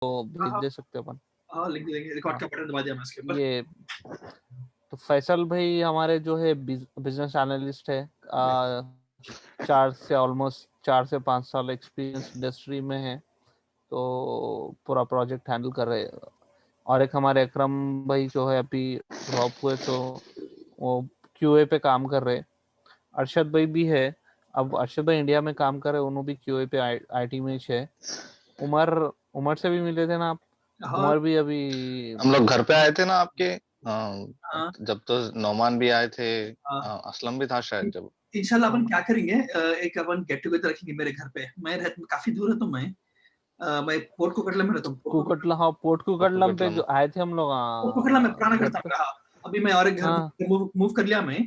भेज हाँ दे सकते अपन। हाँ, लिख देंगे, रिकॉर्ड का बटन दबा दिया मैं इसके ऊपर। ये तो फैसल भाई हमारे जो है बिजनेस एनालिस्ट है, 4 से 5 साल एक्सपीरियंस इंडस्ट्री में है, तो पूरा प्रोजेक्ट हैंडल कर रहे हैं। और एक हमारे अकरम भाई जो है अभी ड्रॉप हुए, तो वो क्यूए पे काम कर रहे हैं। अरशद भाई भी है, अब अरशद भाई इंडिया में काम कर रहे हैं, उन्होंने भी क्यूए पे आईटी में है। उमर उमर से भी मिले थे ना आप? हाँ उमर भी अभी हम लोग घर पे आए थे ना आपके, हाँ जब तो नौमान भी आए थे, हाँ। असलम भी था शायद जब। इंशाल्लाह अपन क्या करेंगे, एक अपन गेट टुगेदर रखेंगे मेरे घर पे। मैं काफी दूर है, तो मैं पोर्ट कुकटला में रहता हूँ। कुकटला, हाँ पोर्ट कुकटलम पे कुकटलम। जो आए थे हम लोग, पोर्ट कुकटला में पुराना घर गेट था पे। मेरा। अभी मैं और एक घर हाँ मूव कर लिया मैं।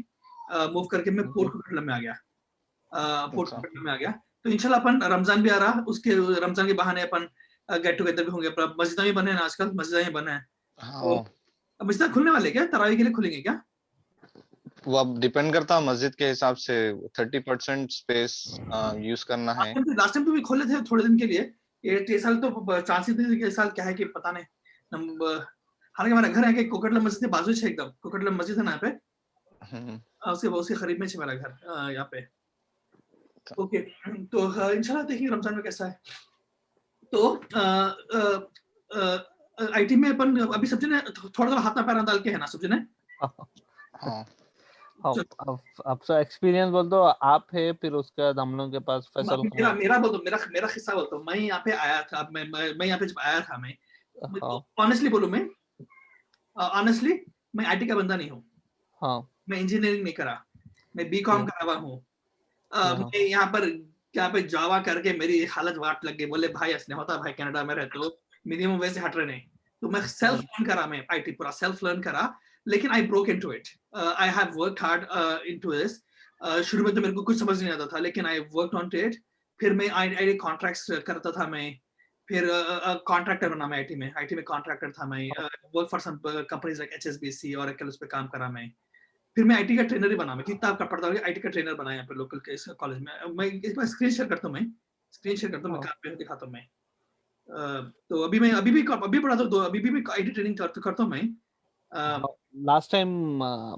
मूव करके मैं ओके। पोर्ट कुकटला में आ गया। पोर्ट अच्छा। कुकटला में आ गया। तो इंशाल्लाह अपन रमजान भी आ रहा, उसके रमजान के बहाने अपन गेट टुगेदर भी होंगे। मस्जिद भी बने हैं आजकल, मस्जिद भी बने हैं। तो हाँ, मस्जिद खुलने वाले क्या, तरावी के लिए खुलेंगे क्या? वो अब डिपेंड करता है मस्जिद के हिसाब से। 30% स्पेस यूज करना है। लास्ट टाइम तो भी खोले थे थोड़े दिन के लिए। ये साल तो चांसेस थे कि इस साल क्या है कि पता नहीं। हालांकि हमारा घर है कि कोकटला मस्जिद के बाजू है, एकदम कोकटला मस्जिद है ना यहाँ पे। हम्म, उसके करीब में है मेरा घर, यहाँ पे। ओके, तो इंशाल्लाह देखेंगे रमजान में कैसा है। तो आईटी में अपन अभी समझे ना, थोड़ा थोड़ा हाथ में पैर डाल के है ना, समझे ना। हाँ। अब तो एक्सपीरियंस बोल दो आप है, फिर उसके बाद हम लोग के पास फैसल मेरा खान। मेरा बोल दो, मेरा किस्सा बोल दो। मैं यहाँ पे आया था, मैं यहाँ पे जब आया था, मैं हाँ ऑनेस्टली बोलूं, ऑनेस्टली मैं आईटी का बंदा नहीं हूँ। हाँ मैं इंजीनियरिंग नहीं करा, मैं बीकॉम ओके करा हुआ हूँ। हाँ मैं यहाँ पे जावा करके मेरी हालत वाट लग गई। बोले भाई ऐसे होता भाई, कनाडा में रहते हो, मिनिमम वैसे हट रहे नहीं। तो मैं सेल्फ लर्न करा, मैं आईटी पूरा सेल्फ लर्न करा। लेकिन I broke into it. I have worked hard into this. शुरू में तो मेरे को कुछ समझ नहीं आता था, लेकिन आई वर्कड ऑन इट। फिर मैं आई कॉन्ट्रैक्ट्स करता था मैं। फिर कॉन्ट्रैक्टर बना मैं आईटी में कॉन्ट्रैक्टर था मैं। Work for some companies like HSBC और उस पे काम करा मैं। फिर मैं आईटी का ट्रेनर ही बना। मैं कितना आपका पढ़ता हूँ, आईटी का ट्रेनर बना यहाँ पे लोकल के कॉलेज में। मैं इस बार स्क्रीन शेयर करता हूँ, मैं स्क्रीन शेयर करता हूँ, मैं हाँ। काम पे दिखाता हूँ मैं। तो अभी पढ़ा तो अभी भी आईटी ट्रेनिंग करता हूँ मैं। लास्ट टाइम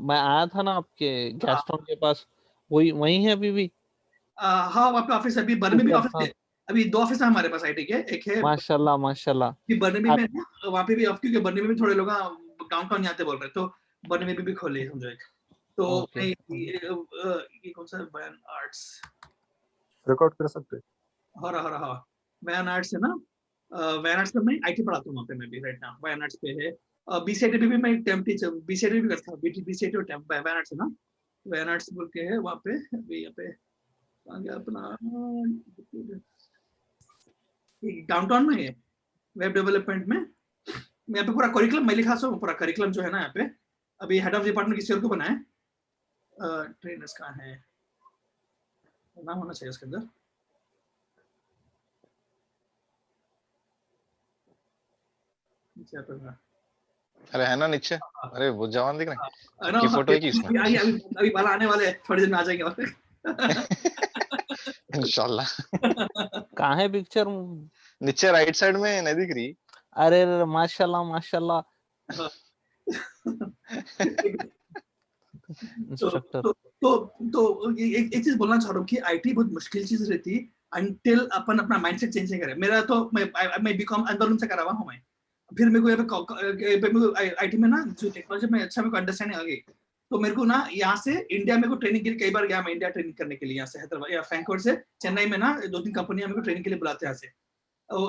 मैं आया था ना आपके गैस्ट्रॉन के पास, वही वही है अभी भी? हाँ, वहाँ पे ऑफिस, अभी बर्न में भी ऊपर ऑफिस हाँ। है। अभी 2 ऑफिस है हमारे पास आईटी के। एक है माशाल्लाह माशाल्लाह। बर्न में आप ना, वहाँ पे भी, क्योंकि बर्न में भी थोड़े लोग डाउनटाउन आते बोल रहे, तो बर्न में भी खोले समझो एक। तो ओके ये कौन सा बयान आर्ट्स रिकॉर्ड कर सकते हैं। हो रहा बयान आर्ट्स है ना। बयान आर्ट्स में मैं आईटी पढ़ाता हूँ वहाँ पे। मैं भी राइट नाउ बयान आर्ट्स पे है। बीसीआईटी भी मैं टेम्प टीचर, बीसीआईटी भी करता हूँ। बीसीआईटी और टेम्प बयान आर्ट्स है ना। बयान आर्ट्स बोल के है वहाँ पे। अभी यहाँ पे आ गया अपना डाउनटाउन में है, वेब डेवलपमेंट में। यहाँ पे पूरा करिकुलम मैं लिखा हूँ, पूरा करिकुलम जो है ना यहाँ पे। अभी हेड ऑफ डिपार्टमेंट किसी और को बनाए। ट्रेनर्स कहाँ है, नाम होना चाहिए उसके अंदर। नीचे आता है। अरे है ना नीचे। अरे वो जवान दिख रहे हैं, ना आपकी फोटो है कि इसमें? अभी अभी अभी बाला आने वाले हैं, थोड़ी देर में आ जाएंगे और इंशाल्लाह। कहाँ है पिक्चर? नीचे राइट साइड में नहीं दिख रही? अरे अरे, माशाल्लाह माशाल्लाह। तो इंस्ट्रक्टर। तो तो तो एक चीज बोलना चाह रहा हूँ कि आईटी बहुत मुश्किल चीज रहती अंटिल अपन अपना माइंडसेट चेंज नहीं करें। मेरा तो मैं बीकॉम आंदोलन से करा हुआ हूँ मैं। फिर मेरे को यहाँ पे आईटी में ना जो टेक्नोलॉजी में अच्छा मेरे को अंडरस्टैंडिंग आ गई। तो मेरे को ना यहाँ से इंडिया में को ट्रेनिंग के लिए कई बार गया मैं, इंडिया ट्रेनिंग करने के लिए। यहाँ से हैदराबाद या फ्रैंकफर्ट से चेन्नई में ना 2-3 कंपनियां मेरे को ट्रेनिंग के लिए बुलाते हैं यहाँ से।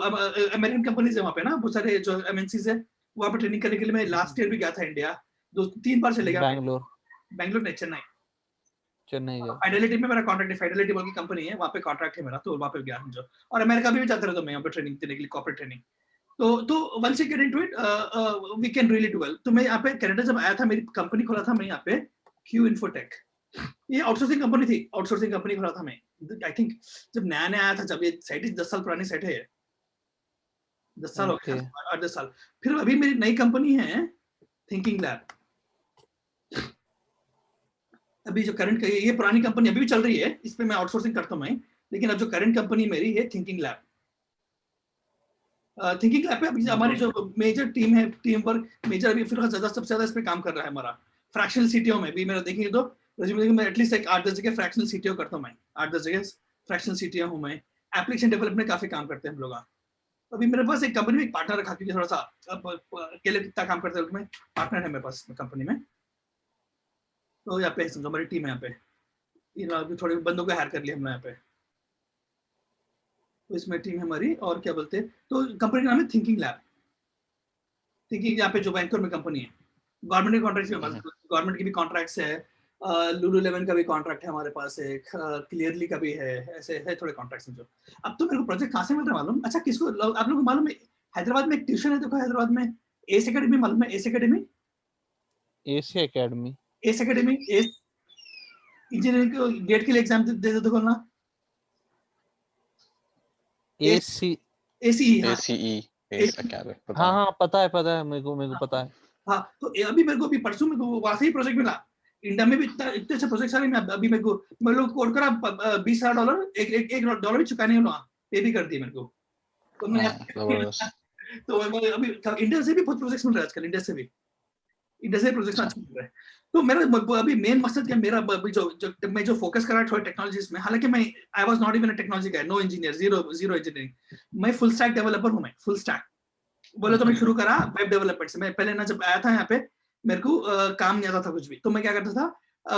अब अमेरिकन कंपनीज है वहाँ पे ना, बहुत सारे जो एमएनसीज है, वहाँ पे ट्रेनिंग करने के लिए मैं लास्ट ईयर भी गया था इंडिया। 2-3 बार चले गया मैं। बैंगलोर बैंगलोर नहीं, चेन्नई। चेन्नई गए। फाइडेलिटी में मेरा कॉन्ट्रैक्ट है, फाइडेलिटी बोल की कंपनी है, वहाँ पे कॉन्ट्रैक्ट है मेरा, तो वहाँ पे गया समझो। और अमेरिका भी जाते रहता हूँ मैं यहाँ पे ट्रेनिंग देने के लिए, कॉर्पोरेट ट्रेनिंग। तो once you get into it we can really do well. तो मैं यहाँ पे कनाडा जब आया था, मेरी कंपनी खोला था मैं यहाँ पे, क्यू इन्फोटेक। ये आउटसोर्सिंग कंपनी थी, आउटसोर्सिंग कंपनी खोला था मैं। आई थिंक जब नया नया आया था, जब ये साइट 10 साल पुरानी साइट है। 10 साल हो ओके गया, 8-10 साल। फिर अभी मेरी नई कंपनी है थिंकिंग लैब। अभी जो करंट, ये पुरानी कंपनी अभी भी चल रही है, इस पे मैं आउटसोर्सिंग करता हूँ मैं। लेकिन अब जो करंट कंपनी मेरी है थिंकिंग लैब। थिंकिंग लैब पे अभी हमारी जो मेजर टीम है, टीम वर्क मेजर अभी फिर सबसे ज्यादा इस पे काम कर रहा है हमारा फ्रैक्शनल सीटीओ में भी। मेरा देखेंगे तो रेज्यूमे में एटलीस्ट एक 8-10 जगह फ्रैक्शनल सीटीओ करता हूं मैं, 8-10 जगह फ्रैक्शनल सीटीओ हूं मैं। एप्लीकेशन डेवलपमेंट काफी काम करते हैं हम लोग। अभी मेरे पास एक कंपनी में एक पार्टनर रखा, क्योंकि थोड़ा सा अकेले कितना काम करते हैं, पार्टनर है मेरे पास कंपनी में। तो यहाँ पे समझो हमारी टीम है, यहाँ पे अभी थोड़े बंदों को हायर कर लिया हमने यहाँ पे। तो इसमें टीम है हमारी, और क्या बोलते हैं, तो कंपनी का नाम है थिंकिंग लैब। थिंकिंग यहाँ पे जो बैंकोर में कंपनी है, गवर्नमेंट के कॉन्ट्रैक्ट, गवर्नमेंट की भी कॉन्ट्रैक्ट्स है, लुलुलेवन का भी कॉन्ट्रैक्ट है हमारे पास, एक क्लियरली का भी है, ऐसे है थोड़े कॉन्ट्रैक्ट्स में। जो अब तो मेरे को प्रोजेक्ट कहाँ से मिल रहा है मालूम? अच्छा, किसको आप लोगों को मालूम है हैदराबाद में एक ट्यूशन है, देखो हैदराबाद में एस एकेडमी, मालूम है S academy? S academy, S academy, S engineering को गेट के लिए एग्जाम दे दो ना, AC ACE, ACE S academy, पता हाँ है। हाँ पता है मेरे को पता है। हाँ, तो अभी मेरे को अभी परसों में वहां से ही प्रोजेक्ट मिला। इंडिया में भी इतने अच्छे प्रोजेक्ट्स आ रहे हैं। अभी मेरे को मैं लोग कोड करा $20,000, एक डॉलर भी चुकाने होना, पे भी कर दिए मेरे को। तो मैं तो मैं अभी इंडिया से भी बहुत प्रोजेक्ट्स मिल रहे हैं आजकल, इंडिया से प्रोजेक्ट्स अच्छे मिल रहे हैं। तो मेरा अभी मेन मकसद क्या, मेरा अभी जो मैं जो फोकस कर रहा थोड़ा टेक्नोलॉजीज में, हालांकि मैं I was not even a technology guy, no engineer, zero engineering, मैं फुल स्टैक डेवलपर हूं। मैं फुल स्टैक बोले तो मैं शुरू करा वेब डेवलपमेंट से। मैं पहले ना जब आया था यहाँ पे, मेरे को काम नहीं आता था कुछ भी, तो मैं क्या करता था,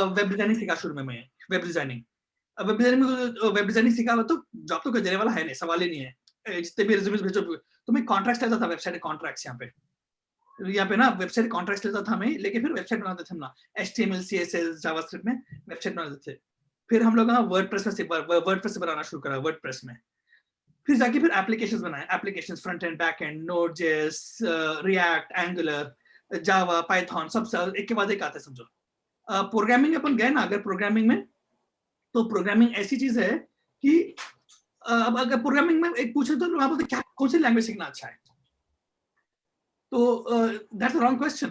वेब डिजाइनिंग सीखा शुरू में। मैं वेब डिजाइनिंग सीखा, तो जॉब तो कोई देने वाला है नहीं, सवाल ही नहीं है। जितने भी रिज्यूमेस भेजो, तो मैं कॉन्ट्रैक्ट्स लेता था, वेबसाइट कॉन्ट्रैक्ट्स। यहाँ पे ना वेबसाइट कॉन्ट्रैक्ट्स लेता था मैं, लेके फिर वेबसाइट बनाते थे हम ना, HTML CSS जावास्क्रिप्ट में वेबसाइट बनाते थे। फिर हम लोग ना वर्डप्रेस से बनाना शुरू करा, वर्डप्रेस में। फिर जाके फिर एप्लीकेशंस बनाए, applications front end back and, Node.js, react, angular, Java, Python, सब एक के बाद एक आते समझो। प्रोग्रामिंग अपन गए ना, अगर प्रोग्रामिंग में, तो प्रोग्रामिंग ऐसी चीज है कि अब अगर प्रोग्रामिंग में एक पूछे तो वहां बोलते क्या, कौन सी लैंग्वेज सीखना अच्छा है, तो दैट्स द रॉन्ग क्वेश्चन,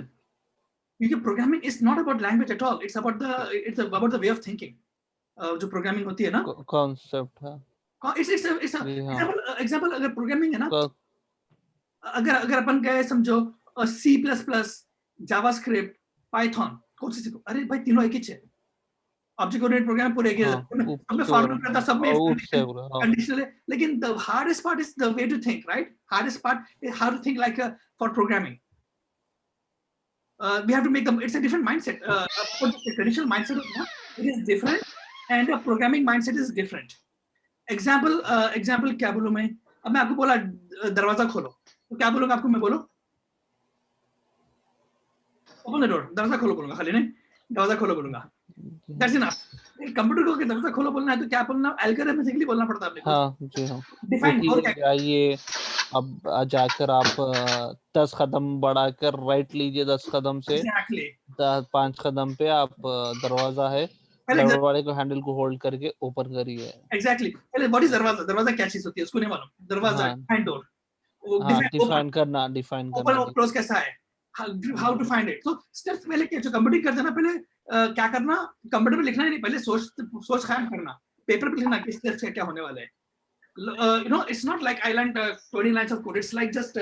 क्योंकि programming is not about language at all, it's about the way of thinking. जो प्रोग्रामिंग होती है ना, कॉन्सेप्ट है। इट्स एग्जांपल, अगर प्रोग्रामिंग है ना, तो अगर अपन गए समझो C++, जावास्क्रिप्ट, पाइथन, कौन सी सीखो? अरे भाई तीनों एक ही है, ऑब्जेक्ट ओरिएंटेड प्रोग्राम पूरे एक ही है, सब में फॉर्मूला करता, सब में कंडीशनल है। लेकिन the hardest part is the way to think, right? Hardest part is how to think like for programming. We have to make them, it's a different mindset. The traditional mindset of that, it is different, and the programming mindset is different. Example क्या बोलूं मैं? अब मैं आपको बोला दरवाजा खोलो, तो क्या बोलूंगा आपको? मैं बोलो ओपन द डोर, दरवाजा खोलो बोलूंगा, खाली नहीं, दरवाजा खोलो बोलूंगा। That's enough. कंप्यूटर को दरवाजा खोलो बोलना है तो क्या बोलना? एल्गोरिथमिकली बोलना पड़ता है आपने। हाँ जी हाँ, डिफाइन आइए अब जाकर आप 10 कदम बढ़ाकर राइट लीजिए, 10 कदम से एग्जैक्टली 5 कदम पे आप दरवाजा है, दरवाजे को हैंडल को होल्ड करके ओपन करिए। एग्जैक्टली पहले व्हाट इज दरवाजा? दरवाजा क्या चीज होती है उसको नहीं मालूम। दरवाजा हैंड डोर, डिफाइन करना ओपन और क्लोज कैसा है, हाउ टू फाइंड इट। तो स्टेप्स पहले क्या, जो कंप्यूटिंग करते हैं ना, पहले क्या करना, कंप्यूटर पे लिखना ही नहीं, पहले सोच ख्याल करना, पेपर पे लिखना किस स्टेप्स क्या होने वाला है। You know, it's not like I learned 20 lines of code. It's like just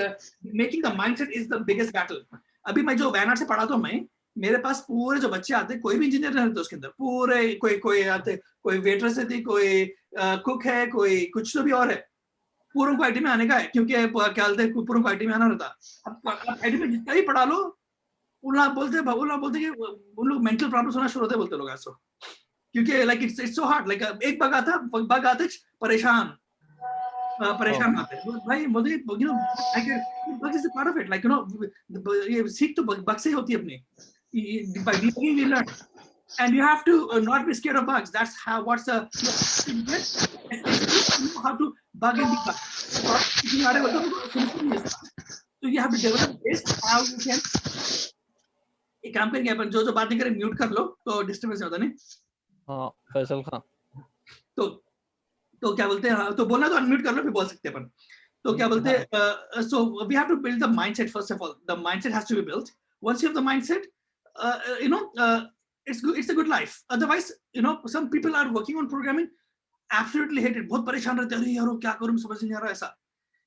making the mindset is the biggest battle. अभी मैं जो वैनर से पढ़ा तो मैं, मेरे पास पूरे जो बच्चे आते, कोई भी इंजीनियर नहीं रहते उसके अंदर, पूरे कोई आते, कोई वेटरेस रहती, कोई कुक है, कोई कुछ तो भी और है, पूरों को आईटी में आने का है, क्योंकि क्या बोलते हैं, पूरों को आईटी में आना रहता। अब आईटी में जितना भी पढ़ा लो, उन बोलते कि उन लोग मेंटल प्रॉब्लम्स होना शुरू होते, बोलते लोग ऐसा, क्योंकि like it's so hard. Like एक बग आते परेशान आते भाई, बोलते you know bug is a part of it, like you know, ये सीख तो बग से ही होती है अपनी, by debugging we learn, and you have to not be scared of bugs. That's how what's the how to bug and debug. So you have to develop this, how you can, एक काम करेंगे अपन, जो बात नहीं करें mute कर लो तो disturbance होता नहीं। हाँ फैसल खान, तो क्या बोलते हैं, तो बोलना तो अनम्यूट कर लो, फिर बोल सकते हैं अपन। तो क्या बोलते हैं, so we have to build the mindset first of all. The mindset has to be built. Once you have the mindset, you know, it's a good life. Otherwise, you know, some people are working on programming, absolutely hate it, बहुत परेशान रहते हैं, अरे यार क्या करूं समझ नहीं आ रहा ऐसा।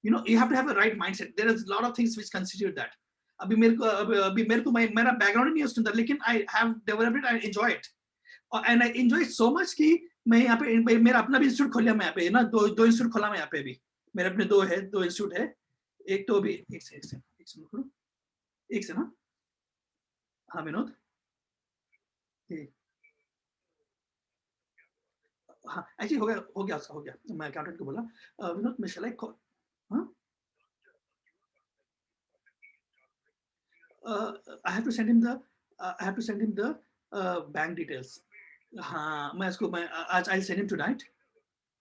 you know, you have to have a right mindset. There is a lot of things which constitute that. अभी मेरे को मेरा बैकग्राउंड नहीं है उसके अंदर, लेकिन I have developed it, I enjoy it, and I enjoy it so much कि मैं यहाँ पे मेरा अपना भी इंस्टीट्यूट खोला मैं यहाँ पे ना, दो इंस्टीट्यूट खोला मैं यहाँ पे भी, मेरे अपने दो इंस्टीट्यूट है, एक तो भी एक से ना, हाँ विनोद, हाँ एक्चुअली हो गया मैं अकाउंटेंट को बोला विनोद मैं शैल आई हाँ I have to send him the bank details. हाँ मैं आज I'll send him tonight.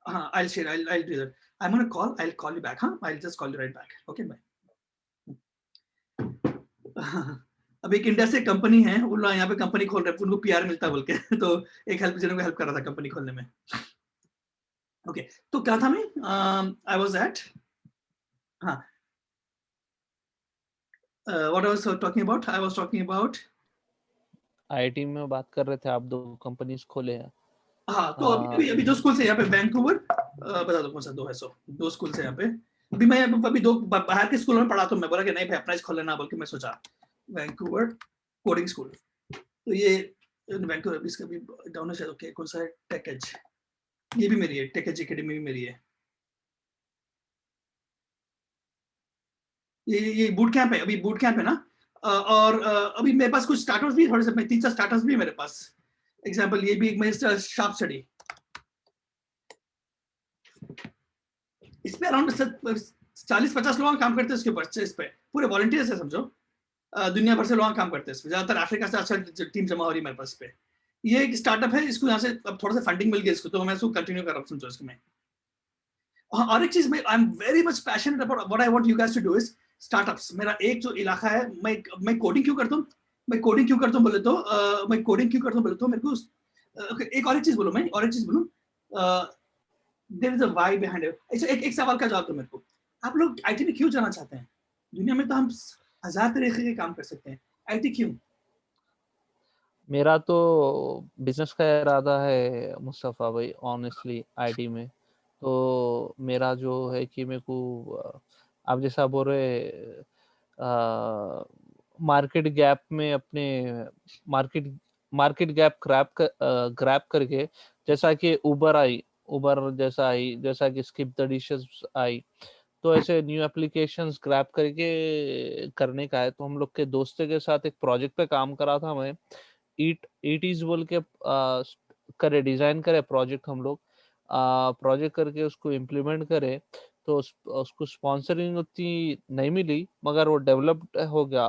हाँ I'll do that. I'm gonna call. I'll call you back. हाँ I'll just call you right back. Okay bye. अब एक इंडिया से company है, उन लोग यहाँ पे कंपनी खोल रहे हैं, उनको PR मिलता है बोल के, तो एक जिन्होंने हेल्प कर रहा था कंपनी खोलने में. ओके तो क्या था मैं I was at हाँ what I was talking about? I was talking about IIT में बात कर रहे थे आप, 2 कंपनीज खोले हैं. हाँ तो अभी 2 स्कूल से यहाँ पे वैंकूवर, बता दो कौन सा 2 है, 2 स्कूल से यहाँ पे. अभी मैं अभी 2 बाहर के स्कूलों में पढ़ा, तो मैं बोला कि नहीं भाई अपना खोलना ना, बोल के मैं सोचा वैंकूवर कोडिंग स्कूल. तो ये वैंकूवर इसका भी डाउन है. ओके कौन सा है? टेक एज, ये भी मेरी है, टेक एज एकेडमी भी मेरी है. ये बूट कैंप है, अभी बूट कैंप है ना. और अभी मेरे पास कुछ स्टार्टअप्स भी, थोड़े से 3-4 स्टार्टअप्स भी मेरे पास. एग्जांपल ये भी मेरे शार्प स्टडी, इस पे अराउंड 40-50 लोग काम करते हैं उसके ऊपर. इस पे पूरे वॉलंटियर्स है समझो, दुनिया भर से लोग काम करते हैं इस पे, ज्यादातर अफ्रीका से अच्छा टीम जमा हो रही है मेरे पास पे. ये एक स्टार्टअप है, इसको यहाँ से अब थोड़ा सा फंडिंग मिल गया इसको, तो मैं इसको कंटिन्यू कर रहा हूँ समझो इसको. मैं और एक चीज में I am very much passionate about what I want you guys to do is startups. मेरा एक जो इलाका है, मैं कोडिंग क्यों करता हूँ, मैं कोडिंग क्यों करता हूँ बोले तो मेरे को एक और चीज बोलूं, there is a why behind it. एक सवाल का जवाब दो मेरे को, आप लोग आईटी में क्यों जाना चाहते हैं? दुनिया में तो हम 1000 तरीके के काम कर सकते हैं, आईटी क्यों? मेरा तो बिजनेस का इरादा है मुस्तफा भाई, ऑनेस्टली आईटी में. तो मेरा जो है कि मेरे को आप जैसा बोल रहे मार्केट गैप में अपने मार्केट गैप ग्रैब करके, जैसा कि उबर जैसा आई, जैसा कि स्किप द डिशेस आई, तो ऐसे न्यू एप्लीकेशंस ग्रैब करके करने का है. तो हम लोग के दोस्तों के साथ एक प्रोजेक्ट पे काम करा था मैं, ईट बोल के डिजाइन करे प्रोजेक्ट. हम लोग प्रोजेक्ट करके उसको इम्प्लीमेंट करे, तो उसको स्पॉन्सरिंग उतनी नहीं मिली, मगर वो डेवलप्ड हो गया,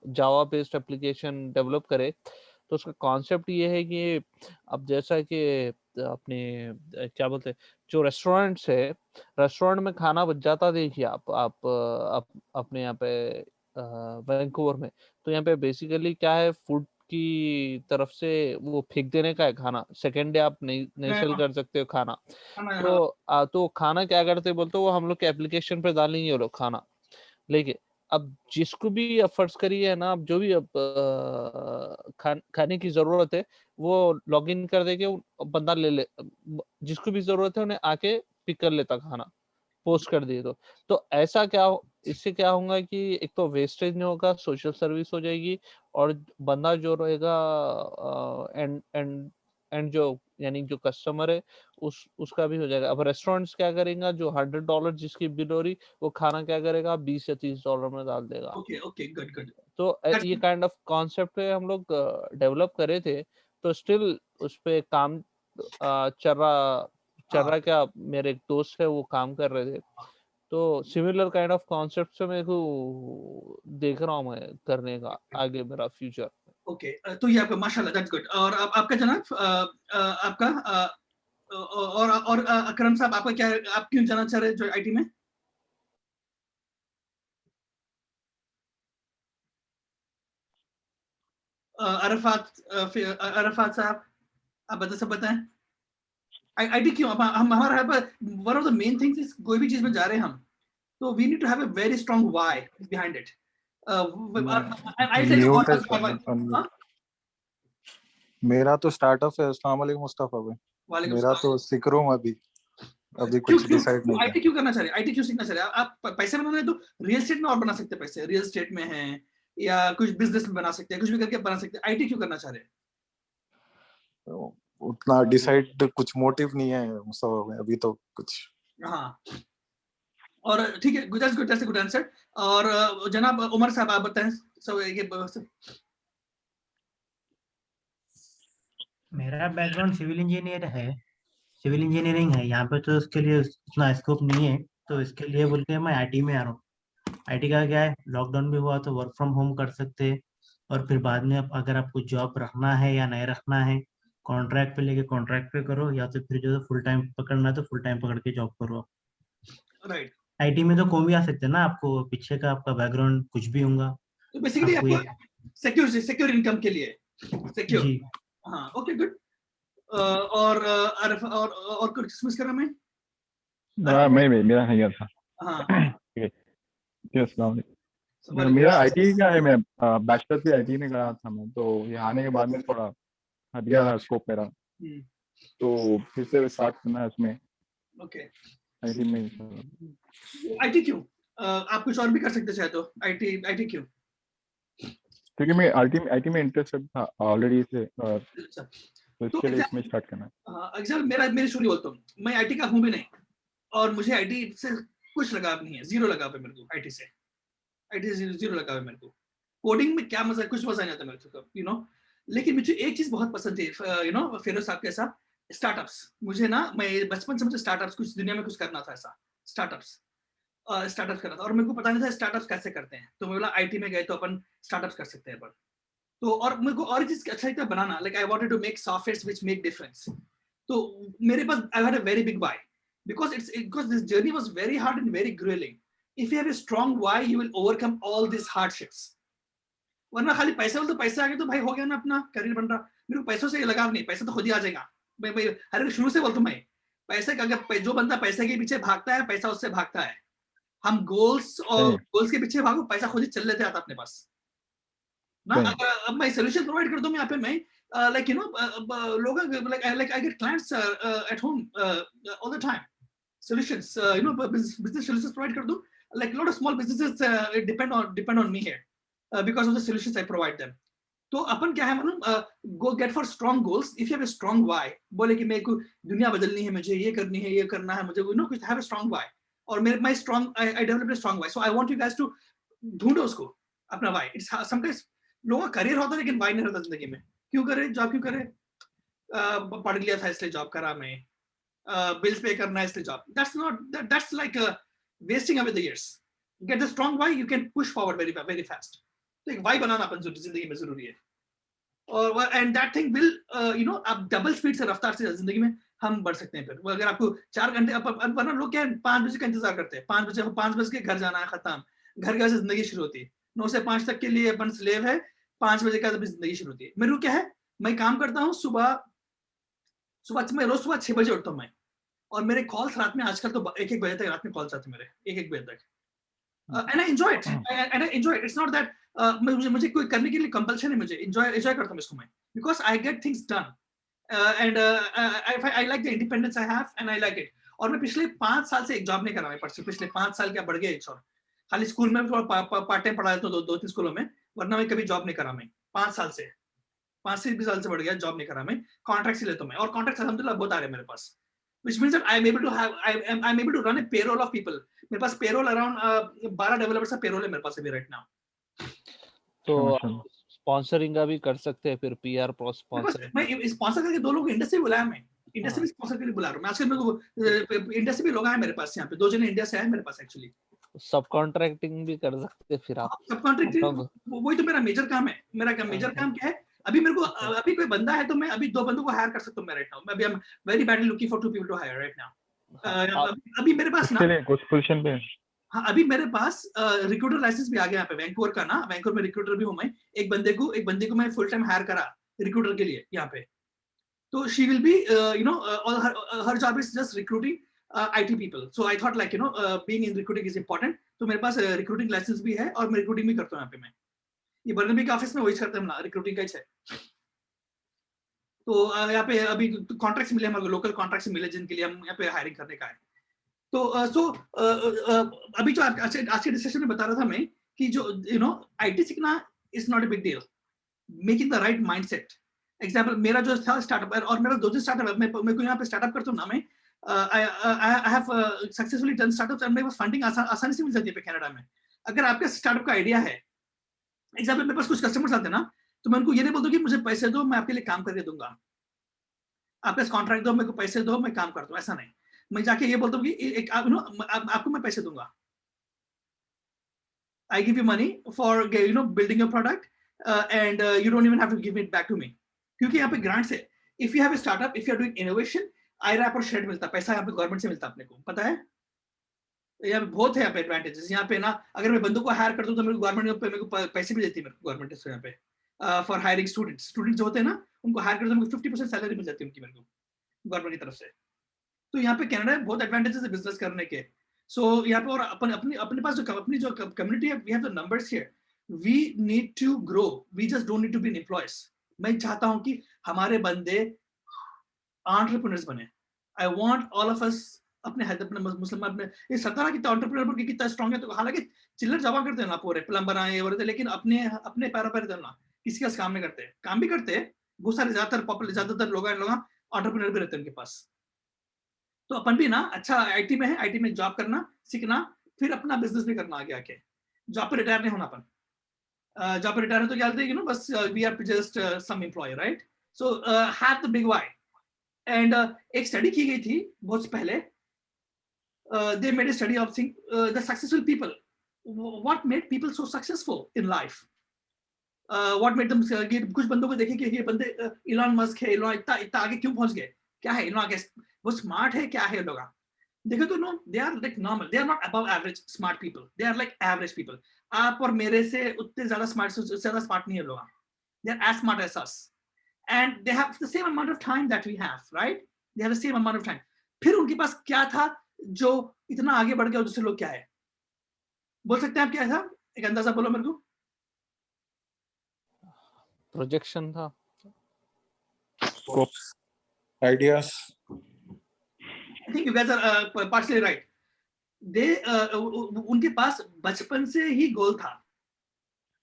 जावा बेस्ड एप्लीकेशन डेवलप करे. तो उसका कॉन्सेप्ट ये है कि अब जैसा कि अपने क्या बोलते हैं, जो रेस्टोरेंट्स है, रेस्टोरेंट में खाना बच जाता, देखिए आप अपने यहाँ पे वैंकूवर में, तो यहाँ पे बेसिकली क्या है, फूड की तरफ से वो फेंक देने का है खाना. सेकेंड डे आप नहीं सेल कर सकते हो खाना. तो खाना क्या करते बोलते, वो हम लोग के एप्लीकेशन पे डालेंगे वो लोग खाना. लेकिन अब जिसको भी एफर्ट्स करी है ना, अब जो भी अब खाने की जरूरत है, वो लॉग इन कर देके बंदा ले जिसको भी जरूरत है उन्हें आके पिक कर लेता खाना, पोस्ट कर दिए. तो ऐसा इससे क्या होगा कि एक तो वेस्टेज नहीं होगा, सोशल सर्विस हो जाएगी, और बंदा जो रहेगा एंड जो यानी जो कस्टमर है उसका भी हो जाएगा. अब रेस्टोरेंट्स क्या करेगा, जो $100 जिसकी बिल हो रही, वो खाना क्या करेगा, $20 या $30 में डाल देगा. Okay good. तो ये काइंड ऑफ कॉन्सेप्ट पे हम लोग डेवलप करे थे. तो स्टिल उस पे काम चल रहा क्या, मेरे एक दोस्त है वो काम कर रहे थे. तो सिमिलर काइंड ऑफ कॉन्सेप्ट से मेरे को देख रहा हूँ मैं करने का आगे मेरा फ्यूचर. ओके तो ये आपका माशाल्लाह, दैट्स गुड. और आपका जनाब, आपका और अकरम साहब, आपका क्या, आप क्यों जाना चाह रहे हैं आईटी में? अरफात साहब, आप बताएं आईटी क्यों? हम हमारा one of the main things is, कोई भी चीज में जा रहे हैं हम, तो we need to have a very strong why behind it. मेरा तो स्टार्टअप है. अस्सलाम वालेकुम मुस्तफा भाई. मेरा तो सीख रहा हूं अभी. अभी कुछ डिसाइड नहीं आईटी क्यों करना चाह रहे हैं? आईटी क्यों सीखना चाह रहे हैं? आप पैसे बनाना है तो रियल एस्टेट में और बना सकते हैं पैसे, रियल एस्टेट में है या कुछ बिजनेस में बना सकते हैं, कुछ भी करके बना सकते हैं। आईटी क्यों करना चाह रहे हैं? है, उतना डिसाइड कुछ मोटिव नहीं है सब में अभी तो कुछ। हाँ, और ठीक है, गुड आंसर। और जनाब उमर साहब आप बताएं सब ये मेरा बैकग्राउंड सिविल इंजीनियर है, सिविल इंजीनियरिंग है यहाँ पे, तो उसके लिए उतना स्कोप नहीं है, तो इसके लिए बोल के मैं आईटी में आ रहा हूँ। आईटी का क्या है, लॉकडाउन भी हुआ तो वर्क फ्रॉम होम कर सकते हैं, और फिर बाद में अगर आपको जॉब रखना है या नहीं रखना है, कॉन्ट्रैक्ट पे लेके कॉन्ट्रैक्ट पे करो, या तो फिर जो फुल टाइम पकड़ना है तो फुल टाइम पकड़ के जॉब करो। राइट। आईटी में तो कोई भी आ सकते हैं ना, आपको पीछे का आपका बैकग्राउंड कुछ भी होगा। तो बेसिकली आपको आपको सिक्योर इनकम के लिए सिक्योर। जी हाँ, ओके गुड। और आरिफ और कुछ डिस्कस करा मैं? मैं मेरा नहीं था। हाँ, ठीक है, अस्सलाम वालेकुम। मेरा आईटी का है, मैं बैचलर भी आईटी में करा था मैं, तो यहाँ आने के बाद में थोड़ा हट गया स्कोप मेरा, तो फिर से स्टार्ट करना है उसमें ओके। आईटी में। आईटी क्यों? आप कुछ और भी कर सकते चाहे तो आईटी क्यों? क्योंकि मैं आईटी में इंटरेस्टेड था ऑलरेडी से, तो इसके लिए इसमें स्टार्ट करना है। एग्जाम्पल मेरी स्टोरी बोलता हूँ, मैं आईटी का हूँ भी नहीं, और मुझे आईटी से कुछ लगाव नहीं है, जीरो लगाव है मेरे को आईटी से जीरो लगाव है मेरे को। कोडिंग में क्या मजा, कुछ मजा नहीं आता मेरे को, यू नो। लेकिन मुझे एक चीज बहुत पसंद है, यू नो, फिरोज साहब के साथ स्टार्टअप्स। मुझे ना, मैं बचपन से मुझे स्टार्टअप्स, कुछ दुनिया में कुछ करना था ऐसा, स्टार्टअप्स करना था, और मेरे को पता नहीं था स्टार्टअप्स कैसे करते हैं, तो मैं बोला आईटी में गए तो अपन स्टार्टअप्स कर सकते हैं अपन। तो और मेरे को और चीज अच्छा लगता है बनाना, like I wanted to make softwares which make difference. तो मेरे पास I had a very big why, because this journey was very hard and very grueling. If you have a strong why, you will overcome all these hardships. वरना खाली पैसे वाले तो पैसे आ गए तो भाई हो गया ना, अपना करियर बन रहा। मेरे को पैसों से लगाव नहीं, पैसा तो खुद ही आ जाएगा। मैं हर शुरू से बोलता हूँ, मैं पैसे का, अगर जो बंदा पैसे के पीछे भागता है, पैसा उससे भागता है। हम गोल्स के पीछे भागो, पैसा खुद ही चल लेते आता अपने पास ना। अब मैं सोल्यूशन प्रोवाइड कर दूं मैं यहाँ पे, मैं like you know लोगों like I get clients at home all the time, solutions, you know, business solutions provide कर दूं, like a lot of small businesses depend on me here because of the solutions I provide them. तो अपन क्या है मालूम, go get for strong goals. If you have a strong why, बोले कि मेरे को दुनिया बदलनी है, मुझे ये करनी है, ये करना है, मुझे, you know, have a strong why. और मेरे my strong I developed a strong why. So I want you guys to ढूंढो उसको अपना why. It's sometimes लोगों का करियर होता है लेकिन why नहीं होता जिंदगी में। क्यों करे जॉब, क्यों करे? पढ़ लिया था इसलिए जॉब करा मैं, बिल्स पे करना है इसलिए job. that's like wasting away the years. Get the strong why, you can push forward very fast. तो एक why बनाना अपन जिंदगी में जरूरी है। और and that thing will you know, आप डबल स्पीड से, रफ्तार से जिंदगी में हम बढ़ सकते हैं। फिर अगर आपको 4 घंटे, वरना लोग क्या है 5 बजे का इंतजार करते हैं, 5 बजे के घर जाना है, खत्म, घर से जिंदगी शुरू होती है। 9 से 5 तक के लिए अपन स्लेव है, 5 बजे का जिंदगी शुरू होती है। मेरे को क्या है, मैं काम करता हूँ सुबह मैं रोज सुबह 6 बजे उठता हूँ मैं, और मेरे कॉल्स रात में आजकल तो 1-1 बजे तक रात में कॉल्स आते मेरे, 1-1 बजे तक। and I enjoy it. It's not that मुझे कोई करने के लिए कंपल्शन है, मुझे enjoy करता हूँ इसको मैं, because I get things done and I like the independence I have and I like it. और मैं पिछले 5 साल से एक जॉब नहीं कर रहा मैं, पिछले 5 साल क्या बढ़ गया 1 और खाली स्कूल में थोड़ा पार्ट टाइम पढ़ा देता हूँ 2-3 स्कूलों में, वरना मैं कभी जॉब नहीं करा मैं 5 साल से, 5 से 20 साल से बढ़ गया, जॉब नहीं करा मैं, कॉन्ट्रैक्ट ही लेता हूँ मैं, और कॉन्ट्रैक्ट अल्हम्दुलिल्लाह बहुत आ रहे हैं मेरे पास, which means that I'm able to run a payroll of people. मेरे पास पेरोल अराउंड 12 डेवलपर्स का पेरोल है मेरे पास अभी राइट नाउ। तो स्पॉन्सरिंग का भी कर सकते हैं फिर, पीआर स्पॉन्सर। मैं स्पॉन्सर करके 2 लोग इंडस्ट्री बुलाया, मैं इंडस्ट्री स्पॉन्सर के लिए बुला रहा हूं मैं आजकल। मेरे को इंडस्ट्री भी लोग आए मेरे पास, यहाँ पे 2 जने इंडिया से आए मेरे पास एक्चुअली। सब कॉन्ट्रैक्टिंग भी कर सकते फिर आप। सब कॉन्ट्रैक्टिंग वही तो मेरा मेजर काम है। मेरा मेजर काम क्या है, अभी मेरे को अभी कोई बंदा है तो मैं अभी 2 बंदों को हायर कर सकता हूं मैं राइट नाउ। मैं अभी I am very badly looking for 2 people to hire right now. अभी मेरे पास ना कुछ पोजीशन पे, हाँ अभी मेरे पास रिक्रूटर लाइसेंस भी आ गया यहाँ पे वैंकूवर का ना, वैंकूवर में रिक्रूटर भी हूँ मैं। एक बंदे को मैं फुल टाइम हायर करा रिक्रूटर के लिए यहाँ पे, तो she will be you know her job is just recruiting IT people. So I thought like you know being in recruiting is important. तो मेरे पास रिक्रूटिंग लाइसेंस भी है और मैं रिक्रूटिंग भी करता हूँ यहाँ पे। मैं ये बर्नबी के ऑफिस में वही करते हैं ना, रिक्रूटिंग का ही है। तो यहाँ पे अभी कॉन्ट्रैक्ट्स मिले हमारे, लोकल कॉन्ट्रैक्ट्स मिले जिनके लिए हम यहाँ पे हायरिंग करने का है। तो सो अभी जो आज के डिस्कशन में बता रहा था मैं कि जो आईटी सीखना is not a big deal, making the right mindset. Example मेरा जो था स्टार्टअप, और मेरा दो तीन स्टार्टअप है, मैं को यहाँ पे स्टार्टअप करता हूँ ना मैं, I have successfully done startups, और मेरे पास फंडिंग आसानी से मिल जाती है कनाडा में। अगर आपके स्टार्टअप का आइडिया है, एग्जांपल मेरे पास कुछ कस्टमर्स आते हैं ना, तो मैं उनको ये नहीं बोलता कि मुझे पैसे दो, मैं आपके लिए काम करके दूंगा, आप इस कॉन्ट्रैक्ट दो, मेरे को पैसे दो, मैं काम करता हूँ, ऐसा नहीं। मैं जाके ये बोलता हूँ कि आपको मैं पैसे दूंगा, I give you money for building your product, and you don't even have to give it back to me, क्योंकि यहाँ पे ग्रांट्स है। If you have a startup, if you are doing innovation, IRAP और shade मिलता है, पैसा यहाँ पे गवर्नमेंट से मिलता है, अपने को पता है। यहाँ पे बहुत है यहाँ पे एडवांटेजेस। यहाँ पे ना अगर मैं बंदों को हायर करता हूँ तो मेरे को गवर्नमेंट मेरे को पैसे भी देती है, मेरे को गवर्नमेंट यहाँ पे फॉर हायरिंग स्टूडेंट्स। स्टूडेंट्स जो होते हैं ना, उनको हायर करते हैं, 50% सैलरी मिल जाती है उनकी मेरे को गवर्नमेंट की तरफ से। तो यहाँ पे कनाडा में बहुत एडवांटेजेस है बिजनेस करने के। सो यहाँ पे और अपने पास जो अपनी जो कम्युनिटी है, we have the numbers here, we need to grow, we just don't need to be an employees. मैं चाहता हूँ कि हमारे बंदे एंटरप्रेन्योर्स बने। I want all of us अपने हैदराबाद मुस्लिम अपने ये सतारा की एंटरप्रेन्योर की कितना स्ट्रांग है। तो हालांकि चिल्लर जमा करते हैं ना, पूरे प्लम्बर आए और, लेकिन अपने अपने पैरों पर चलना, किसी का काम नहीं करते, काम भी करते हैं बहुत सारे, ज्यादातर लोग एंटरप्रेन्योर भी रहते हैं उनके पास। तो अपन भी ना अच्छा आईटी में है, आईटी में जॉब करना सीखना, फिर अपना बिजनेस भी करना आगे आके। जॉब पे रिटायर नहीं होना अपन। जॉब पे रिटायर है तो क्या बोलते हैं बस we are just some employ, right. So have the big why. And एक स्टडी की गई थी बहुत पहले, they made a study of the successful people, what made people so successful in life, what made them. कुछ बंदों को देखे कि ये बंदे इलॉन मस्क है, इलॉन इतना इतना आगे क्यों पहुंच गए, क्या है इलॉन आगे, वो स्मार्ट है, क्या है लोग देखो तो no, they are like normal, they are not above average smart people, they are like average people. आप और मेरे से उतने ज्यादा स्मार्ट नहीं है लोग, they are as smart as us, and they have the same amount of time that we have, right, they have the same amount of time. फिर उनके पास क्या था जो इतना आगे बढ़ गया, और दूसरे लोग क्या है, बोल सकते हैं आप क्या था, एक अंदाजा बोलो मेरे को। प्रोजेक्शन था, scopes, ideas. I think you guys are partially right. They उनके पास बचपन से ही गोल था।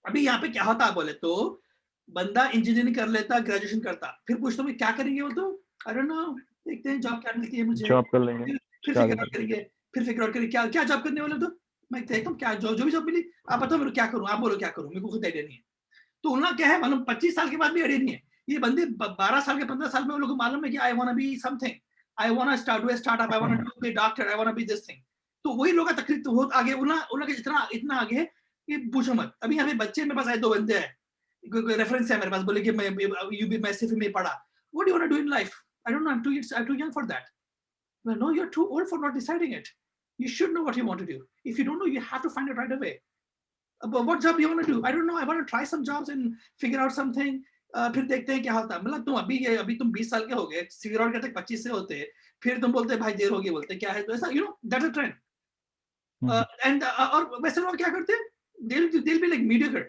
अभी यहाँ पे क्या होता है बोले तो, बंदा इंजीनियरिंग कर लेता, ग्रेजुएशन करता, फिर पूछता हूँ क्या करेंगे, वो तो आई डोंट नो, देखते हैं जॉब क्या मिलती है मुझे, जॉब कर लेंगे, फिर फिगर आउट करेंगे, फिर फिगर आउट करेंगे क्या क्या जॉब करने वाले। तो मैं देखता हूँ क्या जो भी जॉब मिली, आप बताओ मेरे को क्या करूँ, आप बोलो क्या करूँ, मेरे को खुद आइडिया नहीं है। तो उनका क्या है मालूम, 25 साल के बाद भी आइडिया नहीं है। ये बंदे 12 साल के 15 साल में, वो लोग को मालूम है कि I want to be something, I want to start a startup, I want to be doctor, I want to be this thing. तो वही लोग तकलीफ तो बहुत आगे, उनका इतना आगे है कि पूछो मत। अभी यहाँ पे बच्चे मेरे पास आए, 2 बंदे हैं, कोई रेफरेंस है मेरे पास, बोले कि मैं मैं सिर्फ में पढ़ा, what do you want to do in life, I don't know, I'm too young for that. Well, no, you're too old for not deciding it. You should know what you want to do. If you don't know, you have to find it right away. What job you want to do? I don't know. I want to try some jobs and figure out something. फिर देखते हैं क्या होता है। मतलब तुम अभी तुम 20 साल के हो गए, फिगर आउट करते 25 से होते हैं, फिर तुम बोलते भाई देर हो गई, बोलते क्या है, तो ऐसा दैट्स अ ट्रेंड। एंड और वैसे लोग क्या करते हैं, they'll be like mediocre.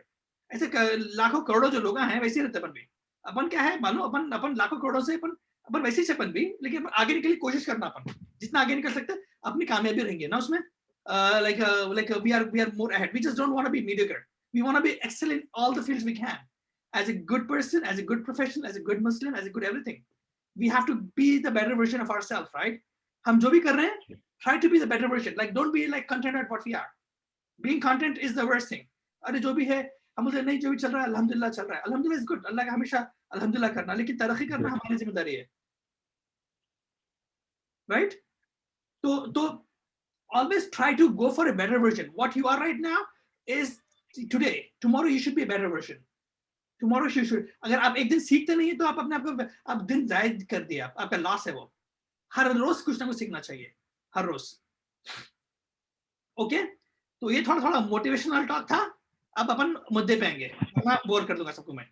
ऐसे लाखों करोड़ों जो लोग हैं वैसे ही रहते अपन भी। अपन क्या है मालूम, अपन लाखों करोड़ों से अपन वैसे ही अपन भी, लेकिन आगे निकलने की कोशिश करना, अपन जितना आगे निकल सकते हैं अपनी कामयाबी रहेंगे ना उसमें। like we are more ahead. We just don't want to be mediocre. We want to be excellent in all the fields we can. As a good person, as a good professional, as a good Muslim, as a good everything. We have to be the better version of ourselves, right? हम जो भी कर रहे हैं, try to be the better version. Like don't be like content at what we are. Being content is the worst thing. अरे जो भी है हम बोलते नहीं, जो भी चल रहा है अल्हम्दुलिल्लाह चल रहा है, अल्हम्दुलिल्लाह is good. अल्लाह का हमेशा अल्हम्दुलिल्लाह करना, लेकिन तरक्की करना हमारी जिम्मेदारी है, right? तो always try to go for a better version. What you are right now is today. Tomorrow you should be a better version. Tomorrow you should. अगर आप एक दिन सीखते नहीं है तो आप अपने आप को आप दिन जायद कर दिया, आपका लॉस है वो। हर रोज कुछ ना कुछ सीखना चाहिए, हर रोज। ओके, तो ये थोड़ा थोड़ा मोटिवेशनल टॉक था। अब अपन मुद्दे पे आएंगे, मैं बोर कर दूंगा सबको मैं।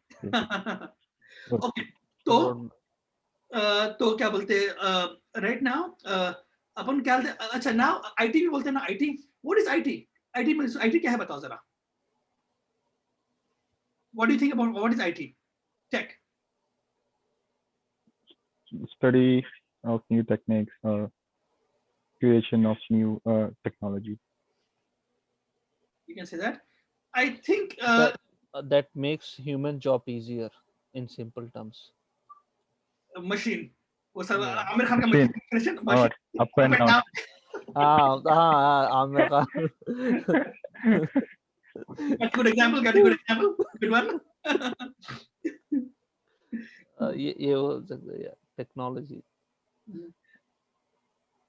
ओके, तो क्या बोलते राइट नाउ अपन क्या बोलते, अच्छा नाउ आईटी भी बोलते हैं ना, IT, what is IT? IT में आईटी क्या है बताओ जरा, what do you think about what is IT tech? Study of new techniques or creation of new technology. You can say that. I think that makes human job easier in simple terms. machine. वो सब Yeah. Aamir Khan का Machine. machine और up and down. Aamir Khan. That's good example. Good one. ये हो सकता है technology.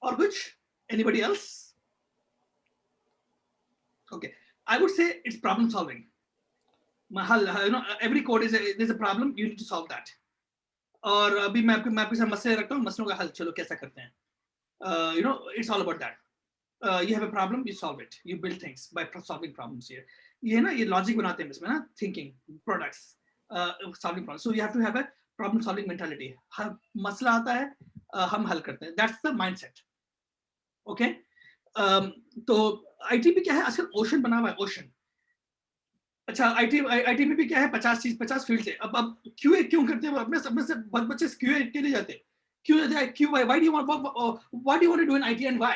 और कुछ? Anybody else? Okay, I would say it's problem solving. Every code there's a problem, you need to solve that. और अभी मैं आपके साथ मसले रखता हूँ, मसलों का हल चलो कैसा करते हैं. It's all about that. You have a problem, you solve it. You build things by solving problems here. ये ना ये logic बनाते हैं इसमें ना, thinking, products, solving problems. So you have to have a problem solving mentality. हर मसला आता है, हम हल करते हैं. That's the mindset. Okay. तो IT भी क्या है आजकल ओशन बना हुआ है, ओशन. अच्छा IT में भी क्या है 50 फील्ड है. अब QA क्यों करते हैं? अपने सब में से बहुत बच्चे QA के लिए जाते हैं. क्यों जाते हैं? Why do you want to do in IT and why?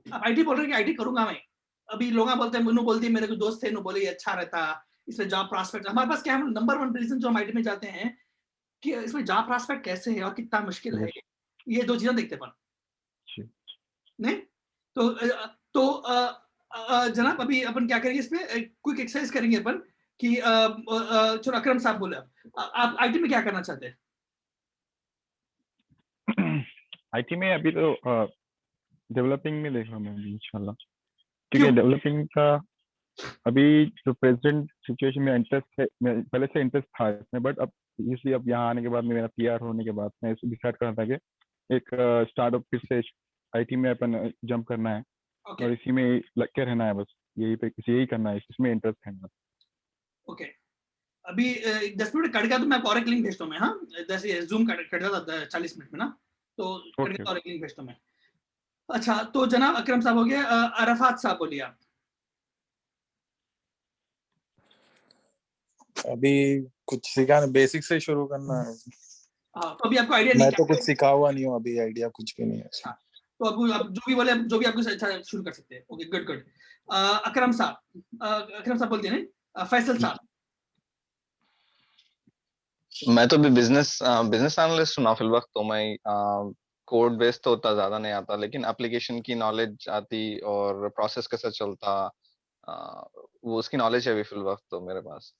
अब IT बोल रहे हैं कि IT करूंगा मैं. अभी लोग बोलते हैं, मुन्नू बोलती है, मेरे को दोस्त थे, नु बोले अच्छा रहता, इसमें जॉब प्रॉस्पेक्ट. हमारे पास क्या है, नंबर 1 रीजन जो हम IT में जाते हैं कि इसमें जॉब प्रॉस्पेक्ट कैसे है और कितना मुश्किल है. ये दो चीजें देखते अपन नहीं. तो जनाब अभी अपन क्या करेंगे, इसमें क्विक एक्सरसाइज करेंगे अपन कि चलो अकरम साहब बोले, आप IT में क्या करना चाहते हैं? IT में अभी तो डेवलपिंग में देख रहा हूँ मैं इंशाल्लाह, क्योंकि डेवलपिंग का अभी जो प्रेजेंट सिचुएशन में इंटरेस्ट है, पहले से इंटरेस्ट था इसमें, बट अब इसलिए अब यहाँ आने के बाद में मेरा PR होने के बाद मैं डिसाइड कर रहा था कि एक स्टार्टअप फिर से IT में अपन जंप करना है. Okay. और इसी में लग के रहना है, बस यही करना है, इसमें इंटरेस्ट है. ओके, अभी 10 मिनट कट गया तो मैं आपको और एक लिंक भेजता हूँ मैं. हाँ, जैसे जूम कट जाता था 40 मिनट में ना, तो कट गया और एक लिंक भेजता हूँ मैं. अच्छा, तो जनाब अकरम साहब हो गया. अरफात साहब बोलिए आप. अभी कुछ सीखा नहीं, बेसिक से शुरू करना है. हाँ, तो अभी आपको आइडिया नहीं, मैं तो कुछ सीखा हुआ नहीं हूँ अभी, आइडिया कुछ भी नहीं है. अच्छा, तो आप जो भी बोले, जो भी आपको अच्छा शुरू कर सकते हैं. Okay, good. अकरम साहब बोलते हैं ना. फैसल साहब. मैं तो भी बिजनेस एनालिस्ट हूँ ना फिल वक्त, तो मैं कोड बेस तो उतना ज्यादा नहीं आता, लेकिन एप्लीकेशन की नॉलेज आती और प्रोसेस कैसे चलता वो उसकी नॉलेज है अभी फिल वक्त तो मेरे पास.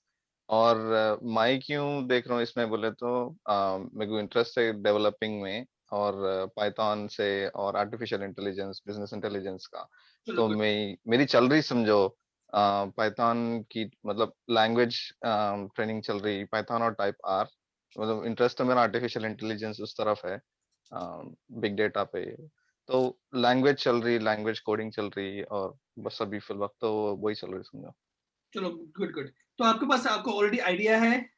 और मैं क्यों देख रहा हूँ इसमें बोले तो मेरे को इंटरेस्ट है डेवलपिंग में और पाइथन से और आर्टिफिशियल इंटेलिजेंस, बिजनेस इंटेलिजेंस का. तो मेरी चल रही समझो पाइथन की, मतलब लैंग्वेज ट्रेनिंग चल रही पाइथन और टाइप आर. मतलब इंटरेस्ट तो मेरा आर्टिफिशियल इंटेलिजेंस उस तरफ है, बिग डेटा पे. तो लैंग्वेज चल रही, लैंग्वेज कोडिंग चल रही, और बस अभी फिल वक्त तो वही चल रही समझो. चलो गुड. तो आपके पास आपको ऑलरेडी आइडिया है,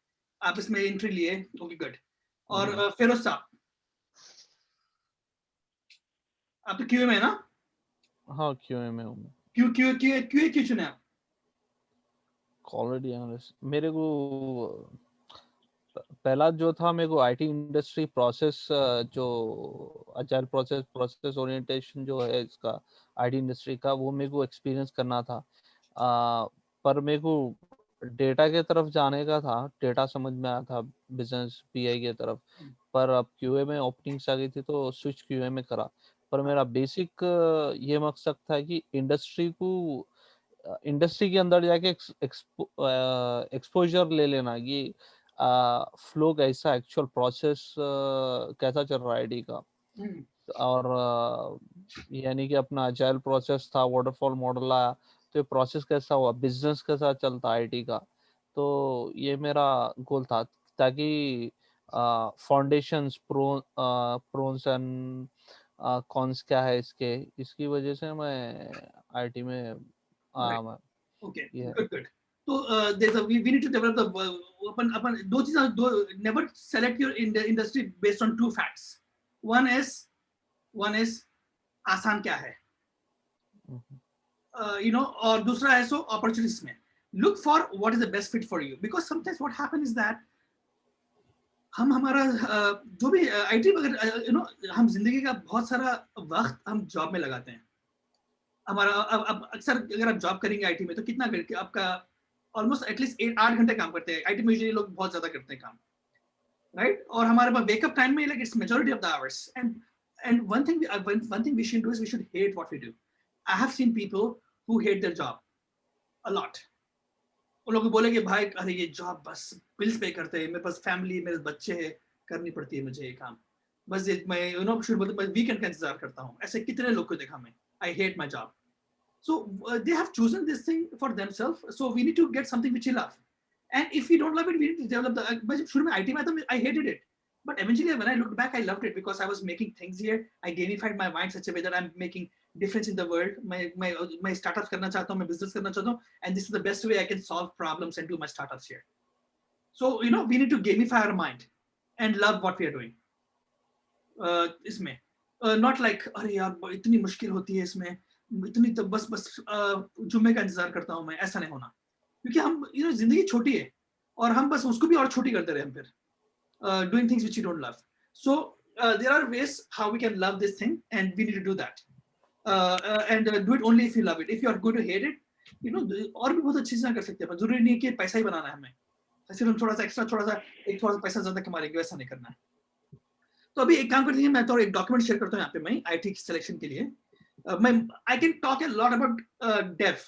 आप इसमें एंट्री लिए. Okay, good. और फिरोज साहब, आप तो QA में है ना? हाँ, QA में हूँ. क्यों चुने आप? क्वालिटी एनालिस्ट मेरे को पहला जो था, मेरे को IT इंडस्ट्री प्रोसेस, जो अजाइल प्रोसेस ओरिएंटेशन जो है इसका IT इंडस्ट्री का, वो मेरे को एक्सपीरियंस करना था. पर मेरे को डेटा के तरफ जाने का था, डेटा समझ में आया था बिजनेस BI के तरफ. पर अब QA में ओपनिंग्स आ गई थी तो स्विच QA में करा. पर मेरा बेसिक ये मकसद था कि इंडस्ट्री के अंदर जाके एक्सपोजर ले लेना कि फ्लो कैसा, एक्चुअल प्रोसेस कैसा चल रहा है IT का. और यानी कि अपना अजाइल प्रोसेस था, वाटरफॉल मॉडल आया, तो ये प्रोसेस कैसा हुआ, बिजनेस कैसा चलता है IT का. तो ये मेरा गोल था, ताकि फाउंडेशंस, प्रोन्स एंड कॉन्स क्या है इसकी वजह से मैं IT में Okay, good. So we need to develop the अपन दो चीजें, never select your industry based on 2 facts. One is आसान क्या है, और दूसरा है so opportunities में. Look for what is the best fit for you, because sometimes what happens is that हम हमारा जो भी आईटी अगर हम जिंदगी का बहुत सारा वक्त हम जॉब में लगाते हैं। हमारा अब अक्सर अगर आप जॉब करेंगे आईटी में तो कितना आपका ऑलमोस्ट एटलीस्ट 8 घंटे काम करते हैं। आईटी में यूजुअली लोग बहुत ज्यादा करते हैं काम, राइट? और हमारे पास वेकअप टाइम में like it's majority of the hours and one thing we should do is we should hate what we do. I have seen people who hate their job a lot. उन लोग बोलेंगे भाई अरे ये job बस bills पे करते हैं, मेरे पास फैमिली, मेरे बच्चे हैं, करनी पड़ती है मुझे ये काम, बस ये मैं शुरू मैं वीकेंड का इंतजार करता हूँ। ऐसे कितने लोग को देखा मैं, I hate my job. So they have chosen this thing for themselves. So we need to get something which we love. And if we don't love it, we need to develop the. But शुरू में IT में I hated it, but eventually when I looked back, I loved it because I was making things here. I gamified my mind such a way that I'm making difference in the world. My startups करना चाहता हूँ, मैं business करना चाहता हूँ, and this is the best way I can solve problems and do my startups here. So we need to gamify our mind and love what we are doing. इसमें not like अरे यार इतनी मुश्किल होती है इसमें, इतनी तो बस जुम्मे का इंतजार करता हूं मैं, ऐसा नहीं होना। क्योंकि हम जिंदगी छोटी है और हम बस उसको भी और छोटी करते रहे हम फिर doing things which you don't love. So there are ways how we can love this thing and we need to do that and do it only if you love it. If you are going to hate it और भी बहुत अच्छी चीजें कर सकते हैं। जरूरी नहीं है कि पैसा ही बनाना है हमें, सिर्फ हम थोड़ा सा पैसा ज्यादा कमा लेंगे, वैसा नहीं करना है। तो अभी एक काम करते हैं, मैं तो एक डॉक्यूमेंट शेयर करता हूँ यहाँ पे मैं आईटी सिलेक्शन के लिए। I can talk a lot about dev.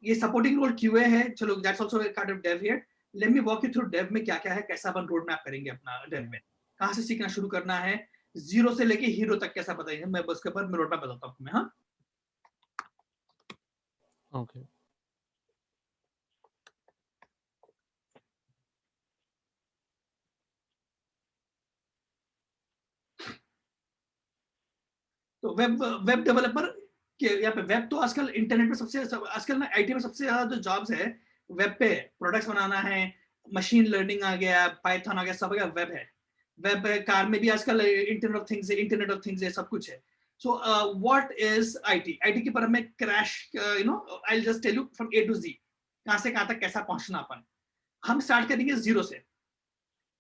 ये supporting role QA है, चलो that's also a kind of dev here. Let me walk you through dev में क्या क्या है, कैसा अपन रोड मैप करेंगे अपना dev में, कहाँ से सीखना शुरू करना है, जीरो से लेके हीरो तक कैसा बताएंगे, मैं बस के ऊपर मैं रोड मैप बताता हूँ। हाँ ओके तो वेब डेवलपर के यहाँ पे वेब तो आजकल इंटरनेट में आजकल ना आईटी में सबसे ज्यादा जो जॉब्स है वेब पे, प्रोडक्ट्स बनाना है, मशीन लर्निंग आ गया, पाइथन आ गया, सब वेब है। वेब कार में भी आजकल इंटरनेट ऑफ थिंग्स है, सब कुछ है। So what is IT? IT के पर में crash I will just tell you from A to G, कहां से कहां तक कैसा पहुंचना अपन। हम स्टार्ट करेंगे जीरो से,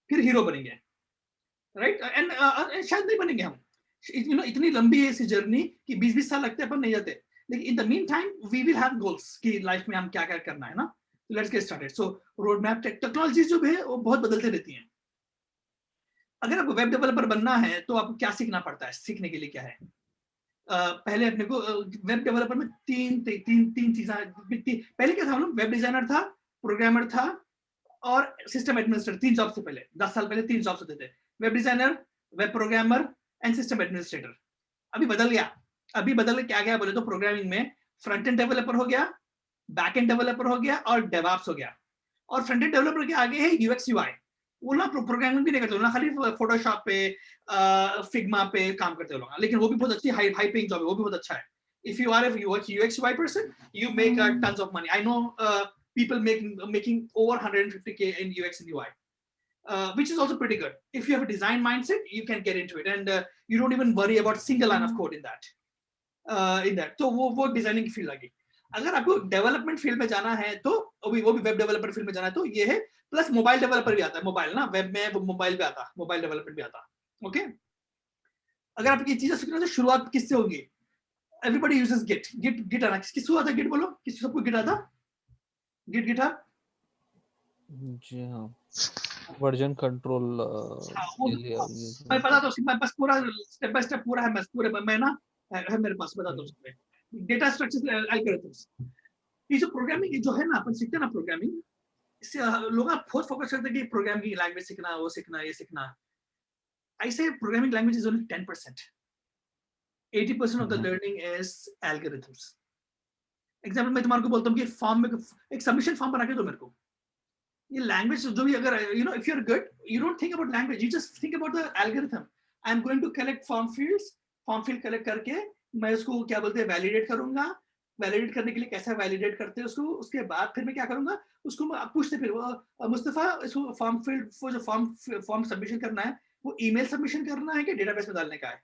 फिर हीरो बनेंगे, राइट? एंड शायद नहीं बनेंगे हम, इतनी लंबी है इसी जर्नी कि 20-20 साल लगते हैं, अपन नहीं जाते। लेकिन in the meantime we will have goals कि लाइफ में हम क्या क्या करना है ना। Let's get started. So road map, technologies जो है वो बहुत बदलते रहती हैं। अगर आपको वेब डेवलपर बनना है तो आपको क्या सीखना पड़ता है? सीखने के लिए क्या है? पहले अपने को वेब डेवलपर में तीन चीजें। पहले क्या था हम लोग? वेब डिजाइनर था, प्रोग्रामर था और सिस्टम एडमिनिस्ट्रेटर। 3 जॉब से पहले 10 साल पहले 3 जॉब्स होते थे, web designer, web programmer and system administrator. अभी बदल गया। अभी बदल के क्या गया बोले तो प्रोग्रामिंग में फ्रंट एंड डेवलपर हो गया, बैक एंड डेवलपर हो गया और डेवऑप्स हो गया। और फ्रंट एंड डेवलपर के आगे है यूएक्स यूआई। वो ना प्रोग्रामिंग भी नहीं करते ना, खाली फोटोशॉप पे फिग्मा पे काम करते हो लोग, लेकिन वो भी बहुत अच्छी हाई पेइंग जॉब है, वो भी बहुत अच्छा है। If you are a UX UI person you make tons of money. I know people making over 150K in UX and UI. Which is also pretty good. If you have a design mindset, you can get into it, and you don't even worry about single line of code in that. तो वो designing की field लगी। अगर आपको development field में जाना है तो वो भी वेब डेवलपर फील्ड में जाना है तो ये है। प्लस मोबाइल डेवलपर भी आता है, मोबाइल ना, वेब में वो मोबाइल पे आता, मोबाइल डेवलपमेंट भी आता। ओके, अगर आप ये चीजें सीखना तो शुरुआत किससे होगी? एवरीबॉडी यूजेस गिट आना। किसको आता गिट? बोलो, किसी सबको गिट आता? गिटहब जी हाँ, वर्जन कंट्रोल के लिए मैं पता तो मैं बस पूरा स्टेप बाय स्टेप पूरा है, मैं पूरे मैं ना है मेरे पास, बता दो उसमें डेटा स्ट्रक्चर एल्गोरिथम्स। ये जो प्रोग्रामिंग जो है ना अपन सीखते हैं ना प्रोग्रामिंग, इससे लोग बहुत फोकस करते हैं कि प्रोग्रामिंग लैंग्वेज सीखना, वो सीखना, ये सीखना। I say programming language is only 10%. 80% of the learning is algorithms. Example मैं तुम्हारे को बोलता हूँ कि फॉर्म में एक सबमिशन फॉर्म बना के दो मेरे को। ये लैंग्वेज जो भी, अगर if you are good, you don't think about language, you just think about the algorithm. I am going to collect form field collect करके मैं उसको क्या बोलते हैं वैलिडेट करूंगा। वैलिडेट करने के लिए कैसा वैलिडेट करते हैं उसको, उसके बाद फिर मैं क्या करूंगा, उसको मैं पूछते फिर मुस्तफा इसको फॉर्म फील्ड वो जो फॉर्म सबमिशन करना है वो ईमेल सबमिशन करना है कि डेटाबेस में डालने का है?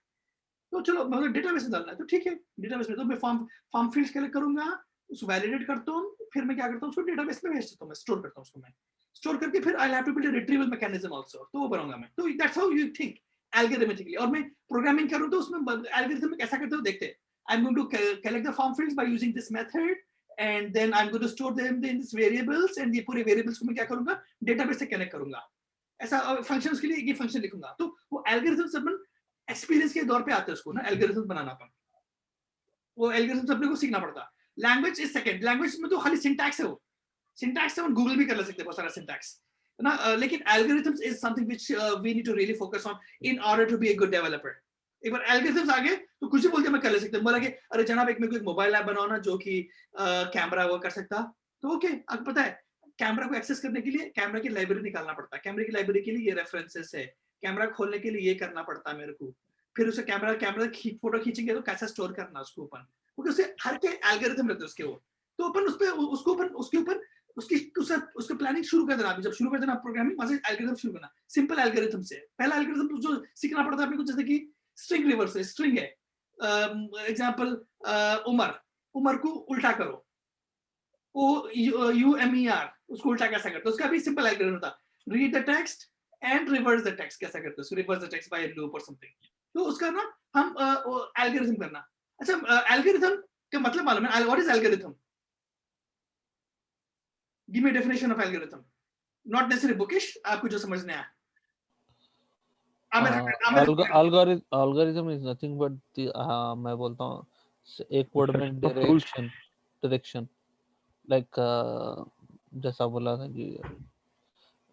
तो चलो मतलब डेटाबेस में डालना है तो ठीक है, डेटाबेस में तो मैं फॉर्म फील्ड्स कलेक्ट करूंगा, उसको वैलिडेट करता हूँ, फिर मैं क्या करता हूँ उसको डेटाबेस में भेज देता हूँ, मैं स्टोर करता हूँ उसको मैं। स्टोर करके फिर I have to build a retrieval mechanism also, तो वो बनाऊंगा मैं। तो that's how you think algorithmically. और मैं प्रोग्रामिंग करूं तो उसमें एल्गोरिथम में कैसा करते हो देखते हैं। I am going to collect the form fields by using this method and then I am going to store them in this variables, and ये पूरे वेरिएबल्स को मैं क्या करूंगा, डेटाबेस से कनेक्ट करूंगा। ऐसा फंक्शंस के लिए ये फंक्शन लिखूंगा। तो वो एल्गोरिथम्स अपन एक्सपीरियंस के दौर पे आते हैं उसको ना, एल्गोरिथम्स बनाना अपन, वो एल्गोरिथम्स अपने को सीखना पड़ता। लैंग्वेज इज सेकंड, लैंग्वेज में तो खाली सिंटैक्स है, वो सिंटैक्स से हम गूगल भी कर ले सकते हैं बहुत सारा सिंटैक्स है ना, लेकिन algorithms is something which we need to really focus on in order to be a good developer. एक बार एल्गोरिथम्स आ गए तो कुछ भी बोल के मैं कर ले सकता हूँ। बोला कि अरे जनाब एक मेरे को एक मोबाइल ऐप बनाओ ना जो कि कैमरा वो कर सकता, तो ओके, आपको पता है कैमरा को एक्सेस करने के लिए कैमरा की लाइब्रेरी निकालना पड़ता है, कैमरे की लाइब्रेरी के लिए ये रेफरेंसेस है, कैमरा खोलने के लिए ये करना पड़ता है मेरे को, फिर उसे कैमरा फोटो खींचेंगे तो कैसे स्टोर करना उसको अपन, क्योंकि उसे हर के एल्गोरिथम रहते हैं उसके वो। तो अपन उस पे उसके ऊपर उसकी प्लानिंग शुरू कर देना। अभी जब शुरू कर देना प्रोग्रामिंग, वहां से एल्गोरिथम शुरू करना, सिंपल एल्गोरिथम से। पहला एल्गोरिथम जो सीखना पड़ता है अपने को, जैसे कि स्ट्रिंग रिवर्स है, स्ट्रिंग है, एग्जांपल उमर को उल्टा करो, UMER, उसको उल्टा कैसा करते हो, उसका भी सिंपल एल्गोरिथम था, read the text and reverse the text कैसा करते हो, reverse the text bye loop और समथिंग। तो उसका ना हम एल्गोरिथम करना। अच्छा, एल्गोरिथम का मतलब मालूम है? What is algorithm? Give me definition of algorithm, not necessary bookish, आपको जो समझना है। algorithm is nothing but the मैं बोलता हूँ एक वर्ड में डायरेक्शन लाइक जैसा बोला था कि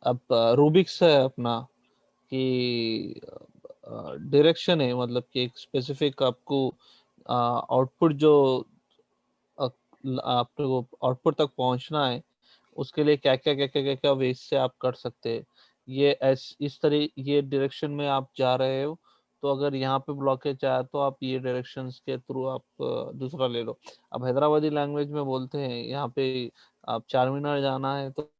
अब रूबिक्स है अपना कि डायरेक्शन है, मतलब कि एक स्पेसिफिक आपको आउटपुट जो आपको आउटपुट तक पहुंचना है उसके लिए क्या वेज से आप कर सकते हैं। ये इस तरह ये डायरेक्शन में आप जा रहे हो, तो अगर यहाँ पे ब्लॉकेज आया तो आप ये डायरेक्शंस के थ्रू आप दूसरा ले लो। अब हैदराबादी लैंग्वेज में बोलते हैं यहाँ पे आप चार मीनार जाना है तो